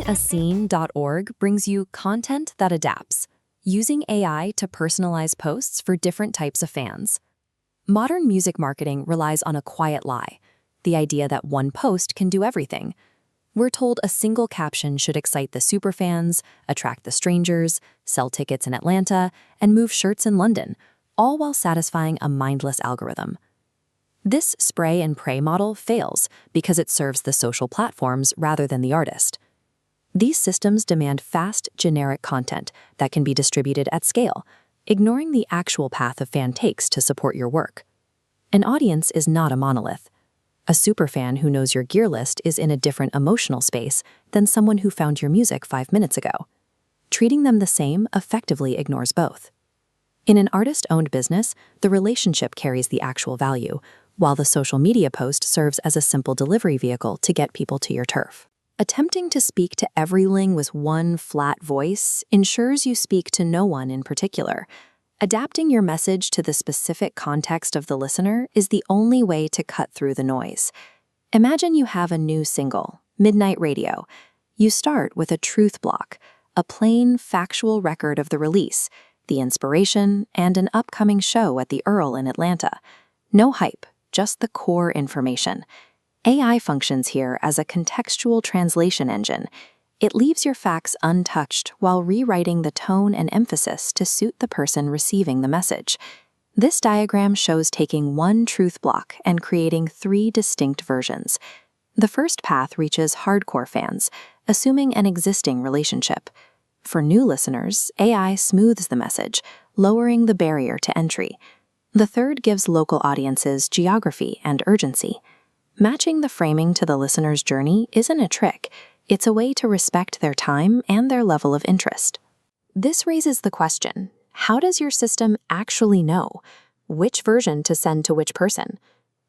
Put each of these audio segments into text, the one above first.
makingascene.org brings you content that adapts, using AI to personalize posts for different types of fans. Modern music marketing relies on a quiet lie, the idea that one post can do everything. We're told a single caption should excite the superfans, attract the strangers, sell tickets in Atlanta, and move shirts in London, all while satisfying a mindless algorithm. This spray and pray model fails because it serves the social platforms rather than the artist. These systems demand fast, generic content that can be distributed at scale, ignoring the actual path a fan takes to support your work. An audience is not a monolith. A superfan who knows your gear list is in a different emotional space than someone who found your music 5 minutes ago. Treating them the same effectively ignores both. In an artist-owned business, the relationship carries the actual value, while the social media post serves as a simple delivery vehicle to get people to your turf. Attempting to speak to everyling with one flat voice ensures you speak to no one in particular. Adapting your message to the specific context of the listener is the only way to cut through the noise. Imagine you have a new single, Midnight Radio. You start with a truth block, a plain, factual record of the release, the inspiration, and an upcoming show at the Earl in Atlanta. No hype, just the core information. AI functions here as a contextual translation engine. It leaves your facts untouched while rewriting the tone and emphasis to suit the person receiving the message. This diagram shows taking one truth block and creating 3 distinct versions. The first path reaches hardcore fans, assuming an existing relationship. For new listeners, AI smooths the message, lowering the barrier to entry. The third gives local audiences geography and urgency. Matching the framing to the listener's journey isn't a trick. It's a way to respect their time and their level of interest. This raises the question, how does your system actually know which version to send to which person?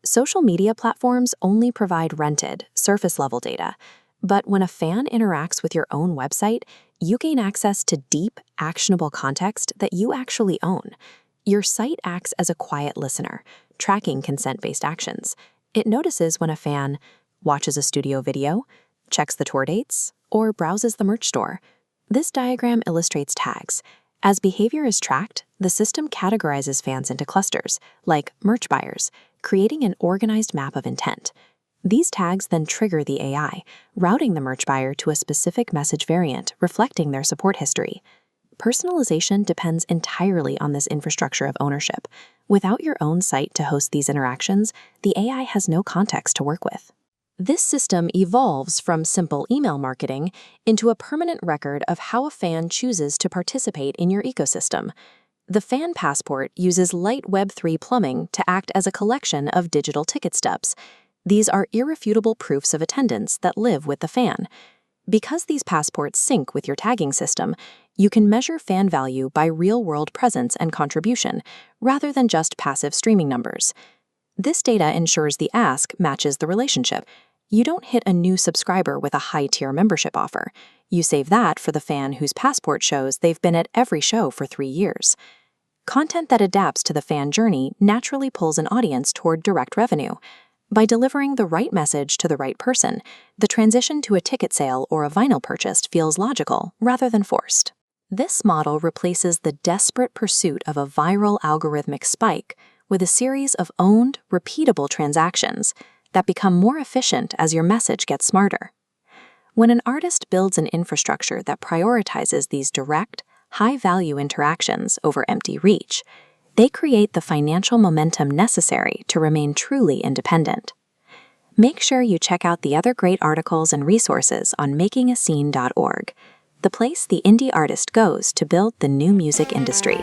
Social media platforms only provide rented, surface-level data, but when a fan interacts with your own website, you gain access to deep, actionable context that you actually own. Your site acts as a quiet listener, tracking consent-based actions. It notices when a fan watches a studio video, checks the tour dates, or browses the merch store. This diagram illustrates tags. As behavior is tracked, the system categorizes fans into clusters, like merch buyers, creating an organized map of intent. These tags then trigger the AI, routing the merch buyer to a specific message variant reflecting their support history. Personalization depends entirely on this infrastructure of ownership. Without your own site to host these interactions, the AI has no context to work with. This system evolves from simple email marketing into a permanent record of how a fan chooses to participate in your ecosystem. The Fan Passport uses light Web3 plumbing to act as a collection of digital ticket stubs. These are irrefutable proofs of attendance that live with the fan. Because these passports sync with your tagging system, you can measure fan value by real-world presence and contribution, rather than just passive streaming numbers. This data ensures the ask matches the relationship. You don't hit a new subscriber with a high-tier membership offer. You save that for the fan whose passport shows they've been at every show for 3 years. Content that adapts to the fan journey naturally pulls an audience toward direct revenue. By delivering the right message to the right person, the transition to a ticket sale or a vinyl purchase feels logical rather than forced. This model replaces the desperate pursuit of a viral algorithmic spike with a series of owned, repeatable transactions that become more efficient as your message gets smarter. When an artist builds an infrastructure that prioritizes these direct, high-value interactions over empty reach, they create the financial momentum necessary to remain truly independent. Make sure you check out the other great articles and resources on makingascene.org, the place the indie artist goes to build the new music industry.